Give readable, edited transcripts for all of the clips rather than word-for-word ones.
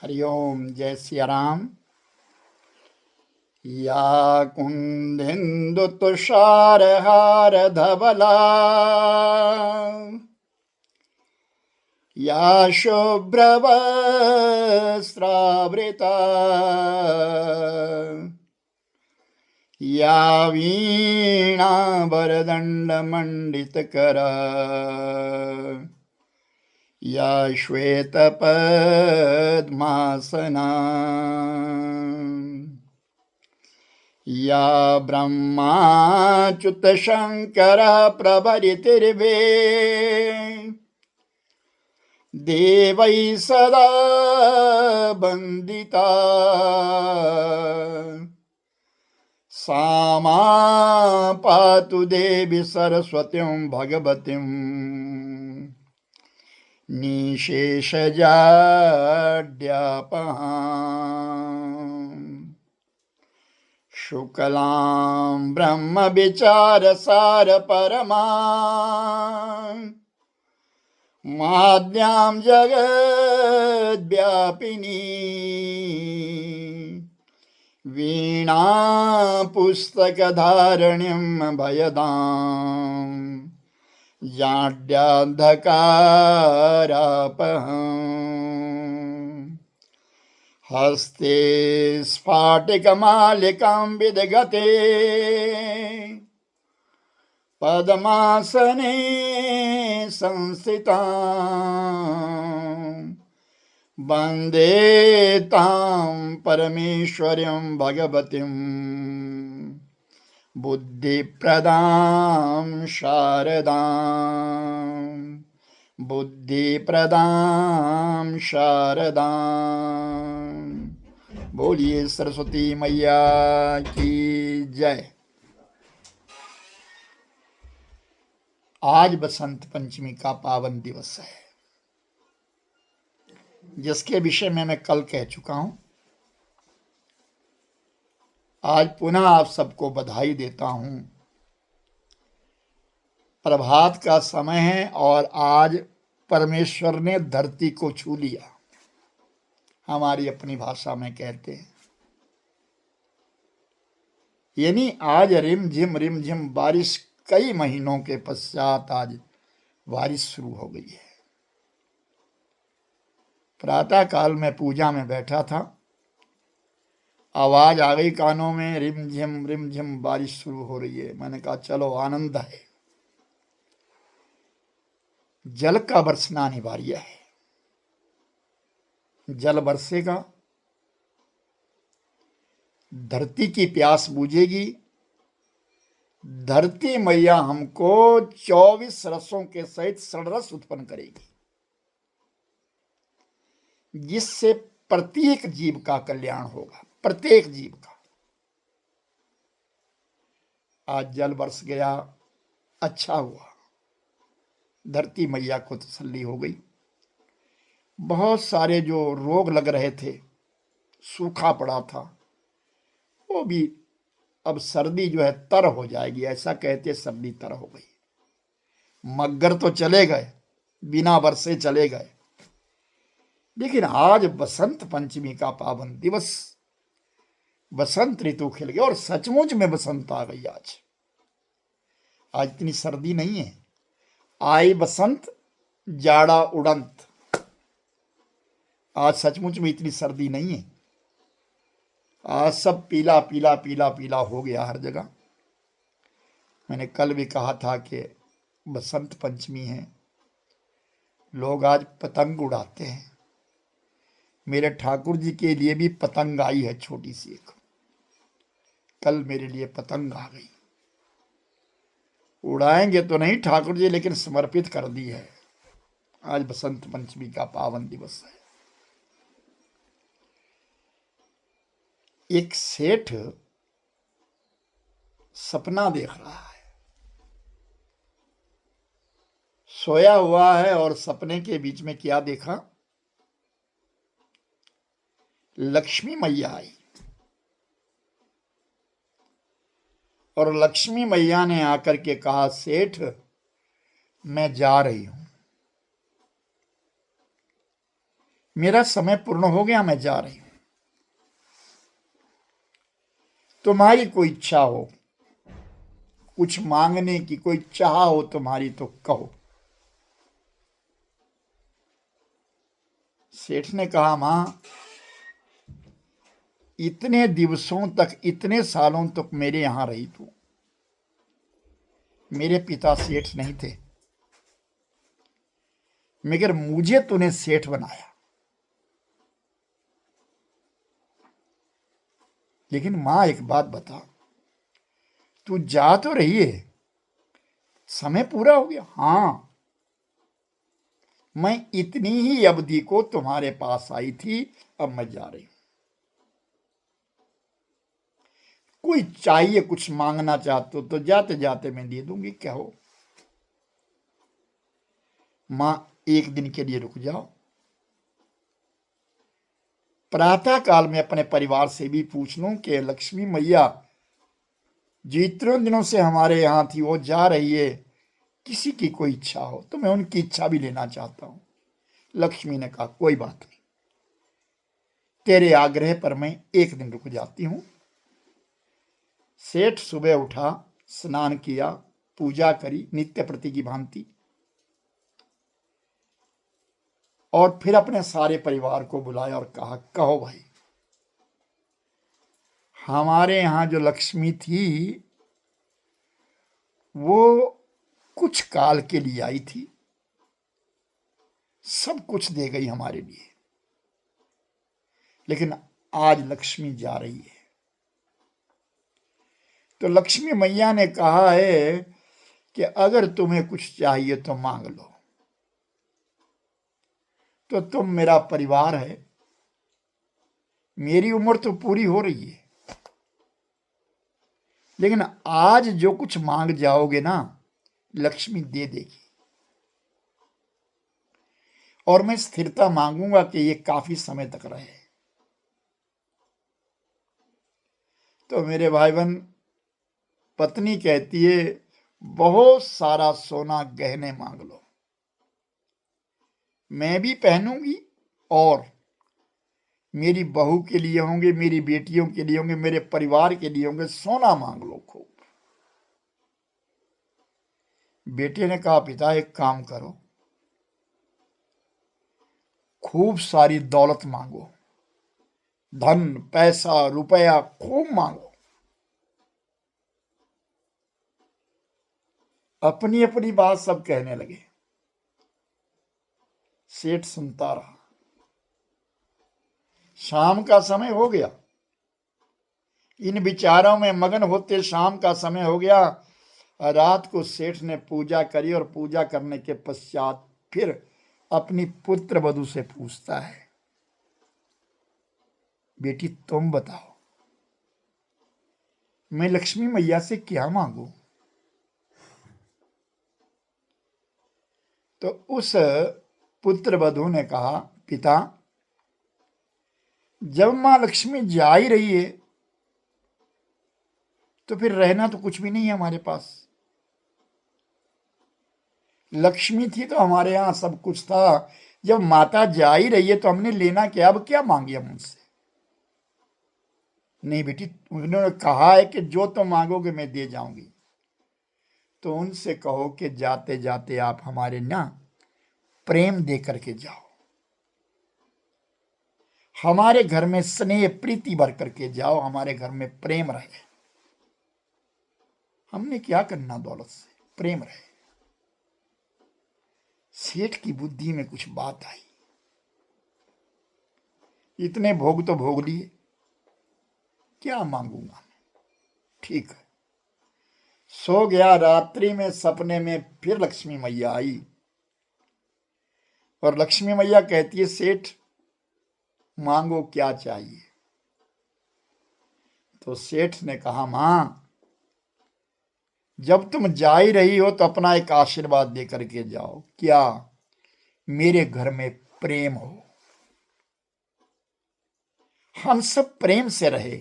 हरिओम। जय सिया राम। या कुंदेन्दु तुषार हार धवला, या शुभ्रवस्त्रावृता, या वीणावरदण्डमण्डितकरा, या श्वेतपद्मासना, या ब्रह्माच्युतशङ्करः प्रभृतिर्वे देवैः सदा वन्दिता, सा मां पातु देवी सरस्वतीं भगवतीं निशेषजाड्यापहाम्। शुक्लां ब्रह्मविचारसार परमां माद्यां जगद्व्यापिनी, वीणा पुस्तकधारिणीं भयदां जाड्यान्धकारापहम्। हस्ते स्फाटिकमालिकां विदगते, पद्मासने संस्थितां, वन्दे तां परमेश्वर्यं भगवतीं बुद्धिप्रदां शारदां, बुद्धिप्रदां शारदां। बोलिए सरस्वती मैया की जय। आज बसंत पंचमी का पावन दिवस है, जिसके विषय में मैं कल कह चुका हूं। आज पुनः आप सबको बधाई देता हूं। प्रभात का समय है और आज परमेश्वर ने धरती को छू लिया, हमारी अपनी भाषा में कहते हैं। यानी आज रिम झिम बारिश, कई महीनों के पश्चात आज बारिश शुरू हो गई है। प्रातः काल में पूजा में बैठा था, आवाज आ गई कानों में, रिम झिम बारिश शुरू हो रही है। मैंने कहा चलो आनंद है, जल का बरसना अनिवार्य है। जल बरसेगा, धरती की प्यास बुझेगी, धरती मैया हमको 24 रसों के सहित षड्रस उत्पन्न करेगी, जिससे प्रत्येक जीव का कल्याण होगा, प्रत्येक जीव का। आज जल बरस गया, अच्छा हुआ, धरती मैया को तसल्ली हो गई। बहुत सारे जो रोग लग रहे थे, सूखा पड़ा था, वो भी अब सर्दी जो है तर हो जाएगी, ऐसा कहते सर्दी तर हो गई। मगर तो चले गए, बिना बरसे चले गए, लेकिन आज बसंत पंचमी का पावन दिवस, बसंत ऋतु खिल गई और सचमुच में बसंत आ गई। आज इतनी सर्दी नहीं है। आई बसंत जाड़ा उड़ंत, आज सचमुच में इतनी सर्दी नहीं है। आज सब पीला पीला पीला पीला हो गया हर जगह। मैंने कल भी कहा था कि बसंत पंचमी है, लोग आज पतंग उड़ाते हैं। मेरे ठाकुर जी के लिए भी पतंग आई है, छोटी सी एक। कल मेरे लिए पतंग आ गई। उड़ाएंगे तो नहीं ठाकुर जी, लेकिन समर्पित कर दी है। आज बसंत पंचमी का पावन दिवस है। एक सेठ सपना देख रहा है, सोया हुआ है, और सपने के बीच में क्या देखा? लक्ष्मी मैया आई, और लक्ष्मी मैया ने आकर के कहा, सेठ मैं जा रही हूं, मेरा समय पूर्ण हो गया, मैं जा रही हूं। तुम्हारी कोई इच्छा हो, कुछ मांगने की कोई चाह हो तुम्हारी, तो कहो। सेठ ने कहा, मां, इतने दिवसों तक, इतने सालों तक मेरे यहां रही तू। मेरे पिता सेठ नहीं थे, मगर मुझे तूने सेठ बनाया। लेकिन मां, एक बात बता, तू जा तो रही है, समय पूरा हो गया। हाँ, मैं इतनी ही अवधि को तुम्हारे पास आई थी, अब मैं जा रही हूं। कोई चाहिए, कुछ मांगना चाहते हो तो जाते जाते मैं दे दूंगी, कहो। मां, एक दिन के लिए रुक जाओ। प्रातः काल में अपने परिवार से भी पूछ लूं कि लक्ष्मी मैया जितने दिनों से हमारे यहां थी वो जा रही है, किसी की कोई इच्छा हो तो मैं उनकी इच्छा भी लेना चाहता हूं। लक्ष्मी ने कहा, कोई बात नहीं, तेरे आग्रह पर मैं एक दिन रुक जाती हूं। सेठ सुबह उठा, स्नान किया, पूजा करी नित्य प्रति की भांति, और फिर अपने सारे परिवार को बुलाया और कहा, कहो भाई, हमारे यहां जो लक्ष्मी थी वो कुछ काल के लिए आई थी, सब कुछ दे गई हमारे लिए, लेकिन आज लक्ष्मी जा रही है। तो लक्ष्मी मैया ने कहा है कि अगर तुम्हें कुछ चाहिए तो मांग लो। तो तुम मेरा परिवार है, मेरी उम्र तो पूरी हो रही है, लेकिन आज जो कुछ मांग जाओगे ना, लक्ष्मी दे देगी। और मैं स्थिरता मांगूंगा कि ये काफी समय तक रहे। तो मेरे भाई बहन, पत्नी कहती है, बहुत सारा सोना गहने मांग लो, मैं भी पहनूंगी, और मेरी बहू के लिए होंगे, मेरी बेटियों के लिए होंगे, मेरे परिवार के लिए होंगे, सोना मांग लो खूब। बेटे ने कहा, पिता एक काम करो, खूब सारी दौलत मांगो, धन पैसा रुपया खूब मांगो। अपनी अपनी बात सब कहने लगे। सेठ सुनता रहा। शाम का समय हो गया, इन विचारों में मगन होते शाम का समय हो गया। रात को सेठ ने पूजा करी, और पूजा करने के पश्चात फिर अपनी पुत्र वधू से पूछता है, बेटी तुम बताओ, मैं लक्ष्मी मैया से क्या मांगू? तो उस पुत्र वधू ने कहा, पिता, जब मां लक्ष्मी जा ही रही है तो फिर रहना तो कुछ भी नहीं है हमारे पास। लक्ष्मी थी तो हमारे यहां सब कुछ था, जब माता जा ही रही है तो हमने लेना क्या, अब क्या मांगे हम उनसे? नहीं बेटी, उन्होंने कहा है कि जो तुम मांगोगे मैं दे जाऊंगी। तो उनसे कहो कि जाते जाते आप हमारे ना प्रेम दे करके जाओ, हमारे घर में स्नेह प्रीति भर करके जाओ, हमारे घर में प्रेम रहे। हमने क्या करना दौलत से, प्रेम रहे। सेठ की बुद्धि में कुछ बात आई, इतने भोग तो भोग लिए, क्या मांगूंगा मैं, ठीक है। सो गया। रात्रि में सपने में फिर लक्ष्मी मैया आई, और लक्ष्मी मैया कहती है, सेठ मांगो क्या चाहिए? तो सेठ ने कहा, मां, जब तुम जा ही रही हो तो अपना एक आशीर्वाद दे करके जाओ, क्या मेरे घर में प्रेम हो, हम सब प्रेम से रहे,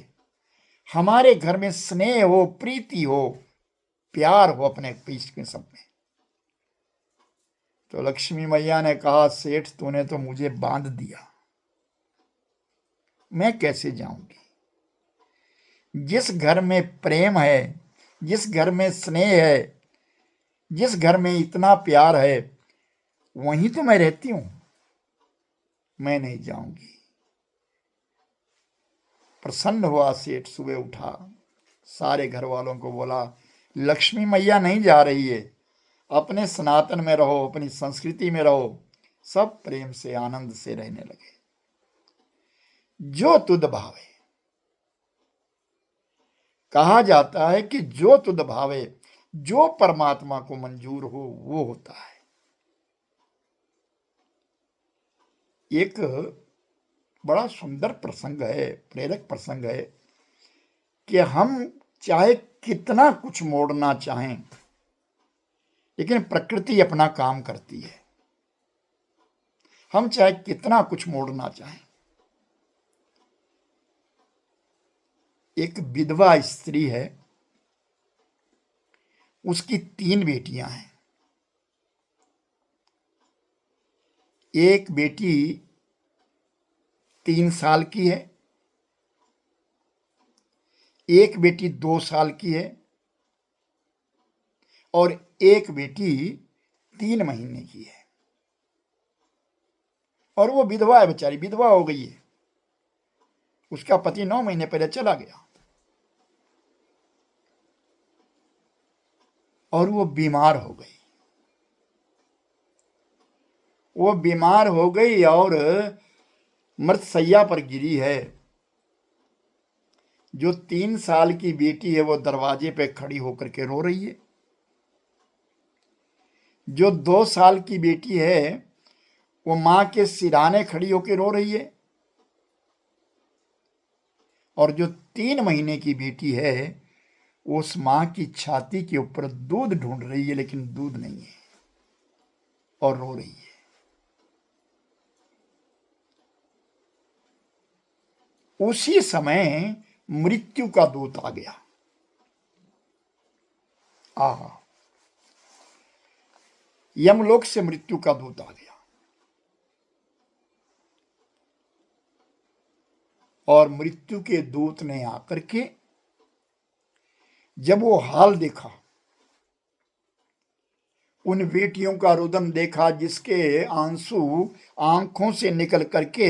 हमारे घर में स्नेह हो, प्रीति हो, प्यार हो अपने बीच में सब में। तो लक्ष्मी मैया ने कहा, सेठ तूने तो मुझे बांध दिया, मैं कैसे जाऊंगी? जिस घर में प्रेम है, जिस घर में स्नेह है, जिस घर में इतना प्यार है, वहीं तो मैं रहती हूं। मैं नहीं जाऊंगी। प्रसन्न हुआ सेठ, सुबह उठा, सारे घर वालों को बोला, लक्ष्मी मैया नहीं जा रही है, अपने सनातन में रहो, अपनी संस्कृति में रहो। सब प्रेम से आनंद से रहने लगे। जो तुद भावे, कहा जाता है कि जो तुद भावे, जो परमात्मा को मंजूर हो वो होता है। एक बड़ा सुंदर प्रसंग है, प्रेरक प्रसंग है कि हम चाहे कितना कुछ मोड़ना चाहें, लेकिन प्रकृति अपना काम करती है। हम चाहे कितना कुछ मोड़ना चाहें। एक विधवा स्त्री है, उसकी 3 बेटियां हैं। एक बेटी 3 साल की है, एक बेटी 2 साल की है, और एक बेटी 3 महीने की है। और वो विधवा है, बेचारी विधवा हो गई है। उसका पति 9 महीने पहले चला गया और वो बीमार हो गई। वो बीमार हो गई और मृतशैया पर गिरी है। जो 3 साल की बेटी है वो दरवाजे पे खड़ी होकर के रो रही है। जो 2 साल की बेटी है वो मां के सिरहाने खड़ी होकर रो रही है। और जो 3 महीने की बेटी है उस मां की छाती के ऊपर दूध ढूंढ रही है, लेकिन दूध नहीं है और रो रही है। उसी समय मृत्यु का दूत आ गया। आहा, यमलोक से मृत्यु का दूत आ गया और मृत्यु के दूत ने आकर के जब वो हाल देखा, उन बेटियों का रुदन देखा जिसके आंसू आंखों से निकल करके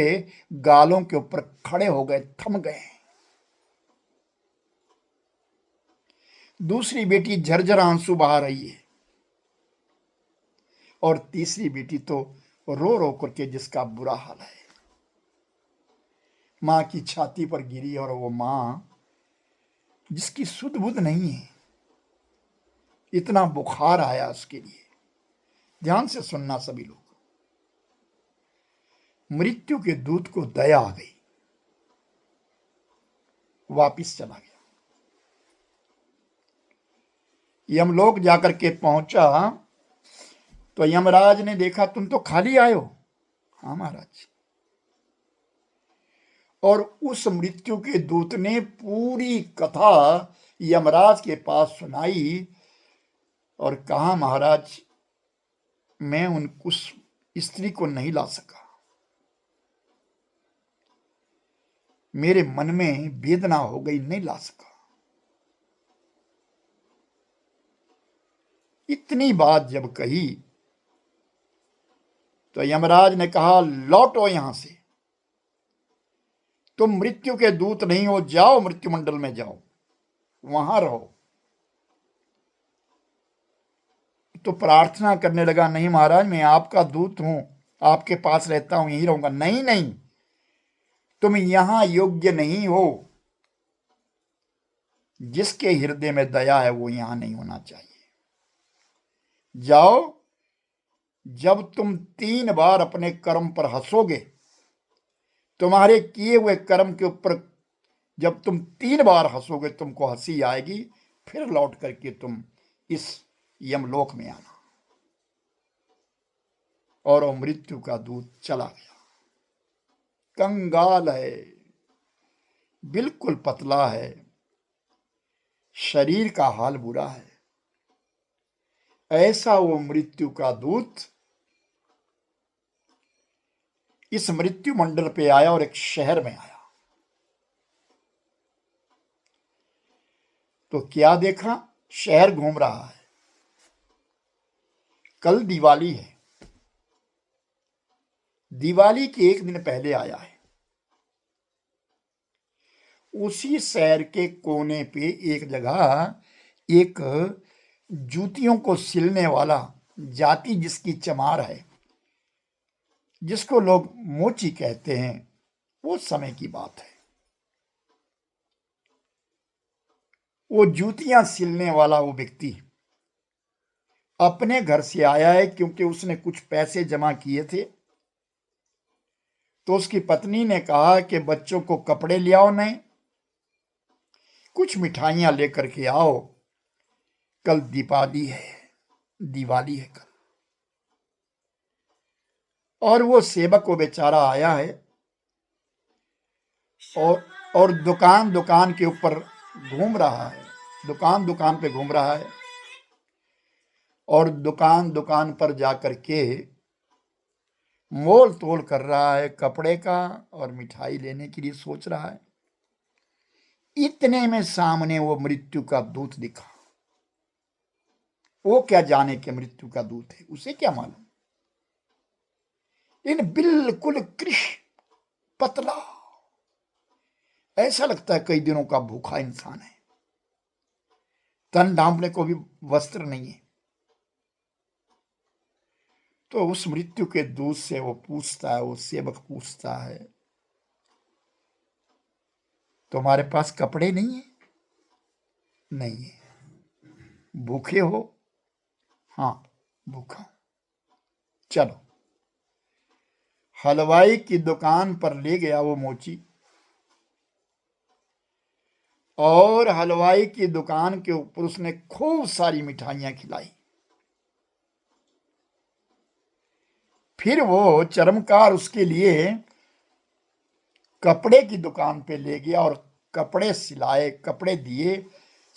गालों के ऊपर खड़े हो गए, थम गए। दूसरी बेटी झरझर आंसू बहा रही है और तीसरी बेटी तो रो रो करके जिसका बुरा हाल है। मां की छाती पर गिरी और वो मां जिसकी सुध बुध नहीं है, इतना बुखार आया उसके लिए। ध्यान से सुनना सभी लोग। मृत्यु के दूत को दया आ गई, वापिस चला गया। यमलोक जाकर के पहुंचा तो यमराज ने देखा, तुम तो खाली आए हो। हाँ महाराज। और उस मृत्यु के दूत ने पूरी कथा यमराज के पास सुनाई और कहा, महाराज मैं उस स्त्री को नहीं ला सका, मेरे मन में वेदना हो गई, नहीं ला सका। इतनी बात जब कही तो यमराज ने कहा, लौटो यहां से, तुम मृत्यु के दूत नहीं हो, जाओ मृत्यु मंडल में जाओ, वहां रहो। तो प्रार्थना करने लगा, नहीं महाराज मैं आपका दूत हूं, आपके पास रहता हूं, यहीं रहूंगा। नहीं नहीं, तुम यहां योग्य नहीं हो, जिसके हृदय में दया है वो यहां नहीं होना चाहिए। जाओ, जब तुम 3 बार अपने कर्म पर हंसोगे, तुम्हारे किए हुए कर्म के ऊपर जब तुम 3 बार हंसोगे, तुमको हंसी आएगी, फिर लौट करके तुम इस यमलोक में आना। और वो मृत्यु का दूत चला गया। कंगाल है, बिल्कुल पतला है, शरीर का हाल बुरा है। ऐसा वो मृत्यु का दूत इस मृत्यु मंडल पे आया और एक शहर में आया। तो क्या देखा, शहर घूम रहा है। कल दिवाली है, दिवाली के एक दिन पहले आया है। उसी शहर के कोने पे एक जगह एक जूतियों को सिलने वाला जाति जिसकी चमार है, जिसको लोग मोची कहते हैं, वो समय की बात है। वो जूतियां सिलने वाला वो व्यक्ति अपने घर से आया है, क्योंकि उसने कुछ पैसे जमा किए थे। तो उसकी पत्नी ने कहा कि बच्चों को कपड़े ले आओ, नए कुछ मिठाइयां लेकर के आओ, कल दीपावली है, दिवाली है कल। और वो सेवक वो बेचारा आया है और दुकान दुकान के ऊपर घूम रहा है, दुकान दुकान पे घूम रहा है, और दुकान दुकान पर जाकर के मोल तोल कर रहा है कपड़े का, और मिठाई लेने के लिए सोच रहा है। इतने में सामने वो मृत्यु का दूत दिखा। वो क्या जाने कि मृत्यु का दूत है, उसे क्या मालूम, लेकिन बिल्कुल कृष्ण पतला, ऐसा लगता है कई दिनों का भूखा इंसान है, तन ढांपने को भी वस्त्र नहीं है। तो उस मृत्यु के दूत से वो पूछता है, वो सेवक पूछता है, तुम्हारे पास कपड़े नहीं है? नहीं है। भूखे हो? हाँ, भूखा हूं। चलो। हलवाई की दुकान पर ले गया वो मोची, और हलवाई की दुकान के ऊपर उसने खूब सारी मिठाइयां खिलाई। फिर वो चर्मकार उसके लिए कपड़े की दुकान पे ले गया और कपड़े सिलाए, कपड़े दिए,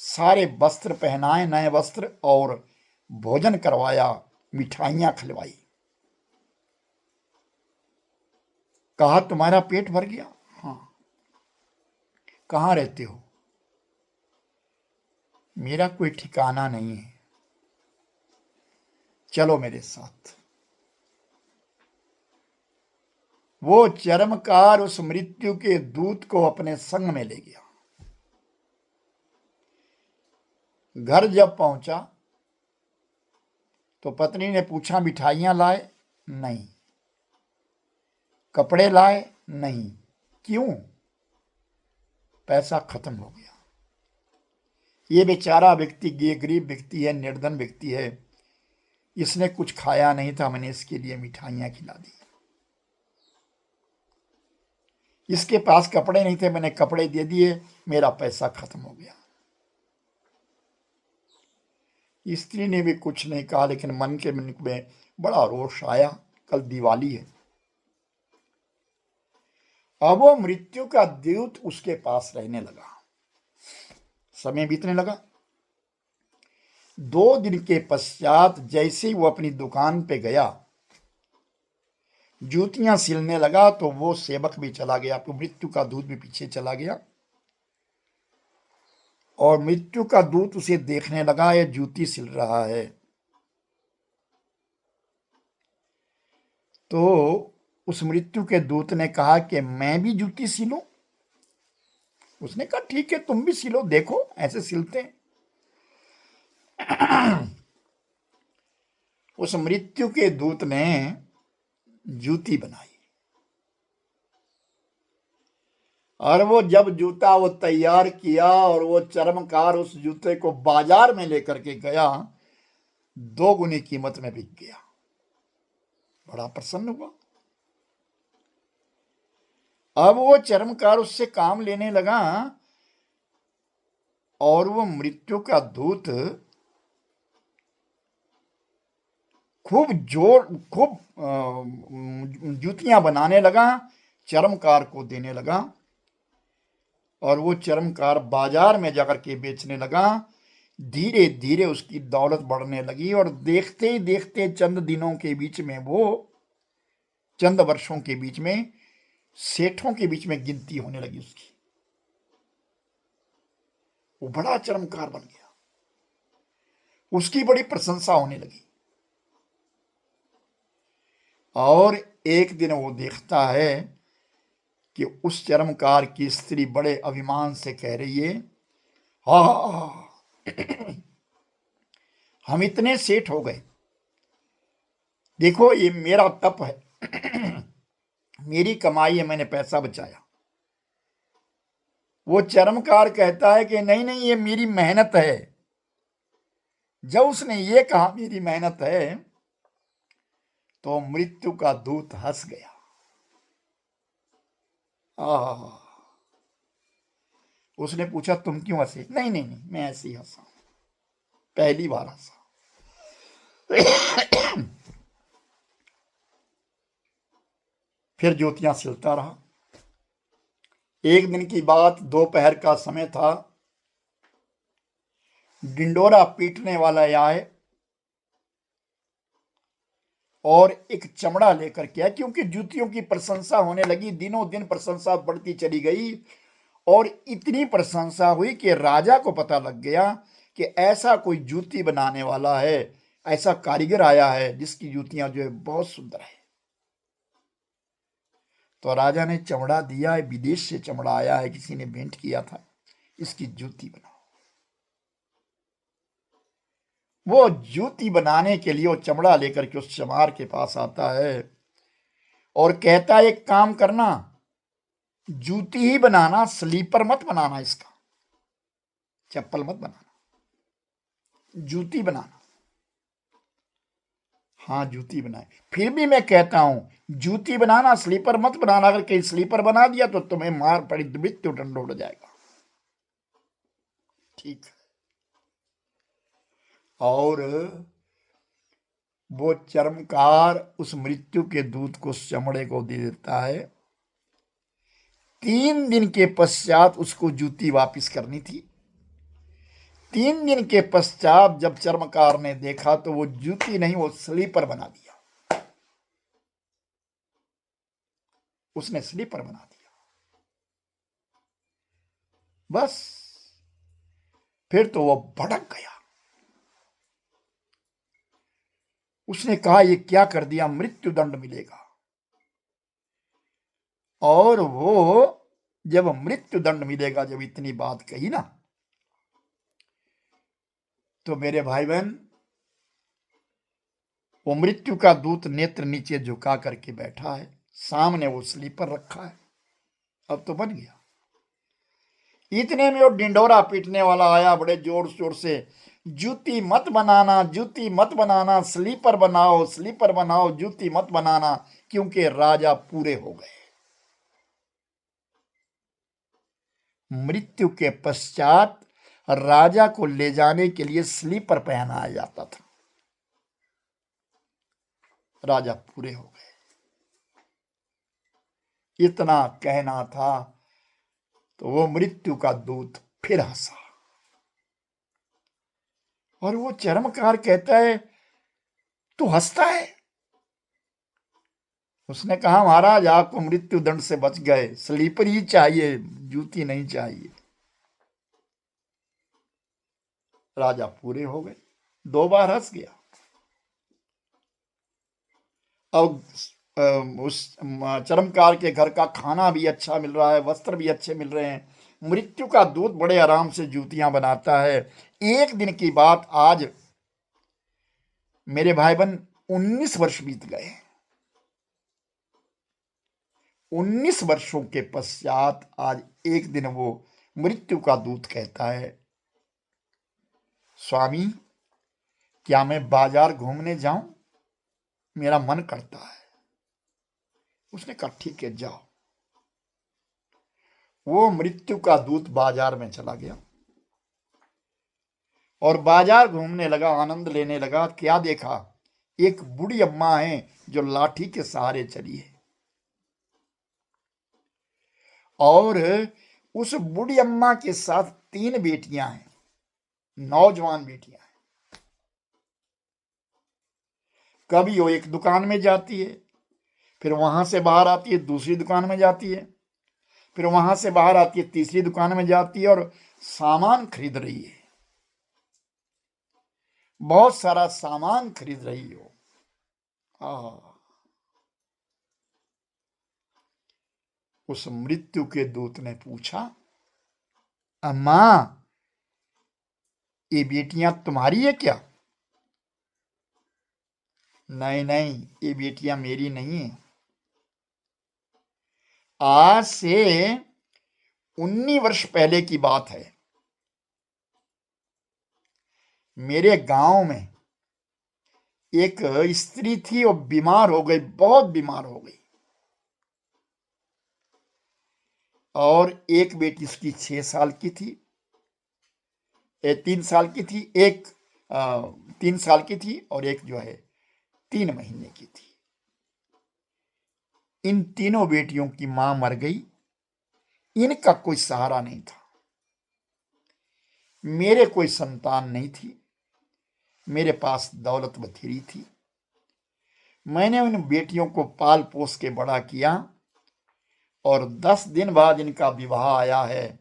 सारे वस्त्र पहनाए, नए वस्त्र, और भोजन करवाया, मिठाइयां खिलवाई। कहा तुम्हारा पेट भर गया? हाँ। कहाँ रहते हो? मेरा कोई ठिकाना नहीं है, चलो मेरे साथ। वो चर्मकार उस मृत्यु के दूत को अपने संग में ले गया। घर जब पहुंचा तो पत्नी ने पूछा, मिठाइयां लाए? नहीं। कपड़े लाए? नहीं। क्यों? पैसा खत्म हो गया। ये बेचारा व्यक्ति, ये गरीब व्यक्ति है, निर्धन व्यक्ति है, इसने कुछ खाया नहीं था, मैंने इसके लिए मिठाइयां खिला दी। इसके पास कपड़े नहीं थे, मैंने कपड़े दे दिए, मेरा पैसा खत्म हो गया। स्त्री ने भी कुछ नहीं कहा, लेकिन मन में बड़ा रोष आया, कल दिवाली है। अब वो मृत्यु का दूत उसके पास रहने लगा। समय बीतने लगा। 2 दिन के पश्चात जैसे ही वो अपनी दुकान पे गया, जूतियां सिलने लगा, तो वो सेवक भी चला गया, तो मृत्यु का दूत भी पीछे चला गया। और मृत्यु का दूत उसे देखने लगा, ये जूती सिल रहा है। तो उस मृत्यु के दूत ने कहा कि मैं भी जूती सिलूं? उसने कहा ठीक है, तुम भी सिलो, देखो ऐसे सिलते हैं। उस मृत्यु के दूत ने जूती बनाई, और वो जब जूता वो तैयार किया और वो चर्मकार उस जूते को बाजार में लेकर के गया, 2 गुनी कीमत में बिक गया। बड़ा प्रसन्न हुआ। अब वो चर्मकार उससे काम लेने लगा, और वो मृत्यु का दूत खूब जूतियां बनाने लगा, चर्मकार को देने लगा, और वो चर्मकार बाजार में जाकर के बेचने लगा। धीरे धीरे उसकी दौलत बढ़ने लगी, और देखते ही देखते चंद दिनों के बीच में, वो चंद वर्षों के बीच में, सेठों के बीच में गिनती होने लगी उसकी। वो बड़ा चर्मकार बन गया, उसकी बड़ी प्रशंसा होने लगी। और एक दिन वो देखता है कि उस चर्मकार की स्त्री बड़े अभिमान से कह रही है, हा, हम इतने सेठ हो गए, देखो ये मेरा तप है, मेरी कमाई है, मैंने पैसा बचाया। वो चर्मकार कहता है कि नहीं नहीं, ये मेरी मेहनत है। जब उसने ये कहा मेरी मेहनत है, तो मृत्यु का दूत हंस गया। उसने पूछा तुम क्यों हंसे? नहीं नहीं नहीं, मैं ऐसे ही हंसा, पहली बार हंसा। फिर ज्योतियां सिलता रहा। एक दिन की बात, दोपहर का समय था, डिंडोरा पीटने वाला आए और एक चमड़ा लेकर के आया, क्योंकि जूतियों की प्रशंसा होने लगी, दिनों दिन प्रशंसा बढ़ती चली गई। और इतनी प्रशंसा हुई कि राजा को पता लग गया कि ऐसा कोई जूती बनाने वाला है, ऐसा कारीगर आया है जिसकी जूतियां जो है बहुत सुंदर है। तो राजा ने चमड़ा दिया है, विदेश से चमड़ा आया है, किसी ने भेंट किया था, इसकी जूती बनाओ। वो जूती बनाने के लिए वो चमड़ा लेकर के उस चमार के पास आता है और कहता है एक काम करना, जूती ही बनाना, स्लीपर मत बनाना, इसका चप्पल मत बनाना, जूती बनाना। हाँ जूती बनाए, फिर भी मैं कहता हूं जूती बनाना, स्लीपर मत बनाना। अगर कहीं स्लीपर बना दिया तो तुम्हें मार पड़ी, मृत्यु दंड हो जाएगा। ठीक है। और वो चर्मकार उस मृत्यु के दूत को उस चमड़े को दे देता है। 3 दिन के पश्चात उसको जूती वापस करनी थी। 3 दिन के पश्चात जब चर्मकार ने देखा तो वो जूती नहीं, वो स्लीपर बना दिया, उसने स्लीपर बना दिया। बस फिर तो वो भड़क गया। उसने कहा ये क्या कर दिया, मृत्यु दंड मिलेगा। और वो जब मृत्यु दंड मिलेगा, जब इतनी बात कही ना, तो मेरे भाई बहन, वो मृत्यु का दूत नेत्र नीचे झुका करके बैठा है, सामने वो स्लीपर रखा है। अब तो बन गया। इतने में वो डिंडोरा पीटने वाला आया बड़े जोर शोर से, जूती मत बनाना, जूती मत बनाना, स्लीपर बनाओ, स्लीपर बनाओ, जूती मत बनाना, क्योंकि राजा पूरे हो गए। मृत्यु के पश्चात राजा को ले जाने के लिए स्लीपर पहनाया जाता था। राजा पूरे हो गए, इतना कहना था। तो वो मृत्यु का दूत फिर हंसा और वो चर्मकार कहता है तू हंसता है? उसने कहा महाराज आपको मृत्यु दंड से बच गए, स्लीपर ही चाहिए, जूती नहीं चाहिए। राजा पूरे हो गए, 2 बार हंस गया। अब उस चर्मकार के घर का खाना भी अच्छा मिल रहा है, वस्त्र भी अच्छे मिल रहे हैं, मृत्यु का दूत बड़े आराम से जूतियां बनाता है। एक दिन की बात, आज मेरे भाई बहन 19 वर्ष बीत गए। 19 वर्षों के पश्चात आज एक दिन वो मृत्यु का दूत कहता है स्वामी क्या मैं बाजार घूमने जाऊं, मेरा मन करता है। उसने कहा ठीक है जाओ। वो मृत्यु का दूत बाजार में चला गया और बाजार घूमने लगा, आनंद लेने लगा। क्या देखा, एक बूढ़ी अम्मा है जो लाठी के सहारे चली है और उस बूढ़ी अम्मा के साथ 3 बेटियां हैं, नौजवान बेटियां हैं। कभी वो एक दुकान में जाती है, फिर वहां से बाहर आती है, दूसरी दुकान में जाती है, फिर वहां से बाहर आती है, तीसरी दुकान में जाती है और सामान खरीद रही है, बहुत सारा सामान खरीद रही हो। उस मृत्यु के दूत ने पूछा, अम्मा ये बेटियां तुम्हारी है क्या? नहीं नहीं, ये बेटियां मेरी नहीं है। आज से 19 वर्ष पहले की बात है। मेरे गांव में एक स्त्री थी, वो बीमार हो गई, बहुत बीमार हो गई, और एक बेटी उसकी 6 साल की थी, 3 साल की थी, एक 3 साल की थी, और एक जो है 3 महीने की थी। इन तीनों बेटियों की मां मर गई, इनका कोई सहारा नहीं था। मेरे कोई संतान नहीं थी, मेरे पास दौलत बथेरी थी। मैंने उन बेटियों को पाल पोस के बड़ा किया, और 10 दिन बाद इनका विवाह आया है,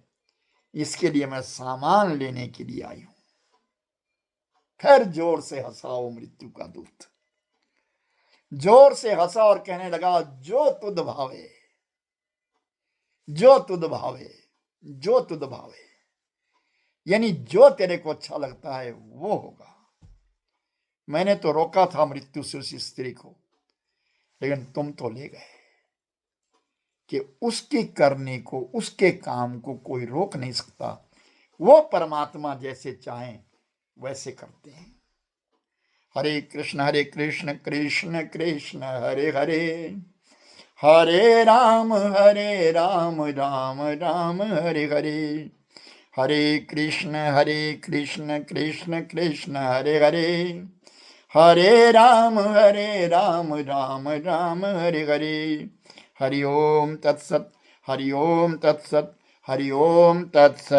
इसके लिए मैं सामान लेने के लिए आई हूं। फिर जोर से हंसा वो मृत्यु का दूत, जोर से हंसा और कहने लगा, जो तुद भावे, जो तुद भावे, जो तुद भावे, यानी जो तेरे को अच्छा लगता है वो होगा। मैंने तो रोका था मृत्यु से उस स्त्री को, लेकिन तुम तो ले गए। कि उसके करने को, उसके काम को कोई रोक नहीं सकता। वो परमात्मा जैसे चाहें वैसे करते हैं। हरे कृष्ण कृष्ण कृष्ण हरे हरे, हरे राम राम राम हरे हरे। हरे कृष्ण कृष्ण कृष्ण हरे हरे, हरे राम राम राम हरे हरे। हरि ओम तत्सत, हरि ओम तत्सत, हरि ओम तत्सत।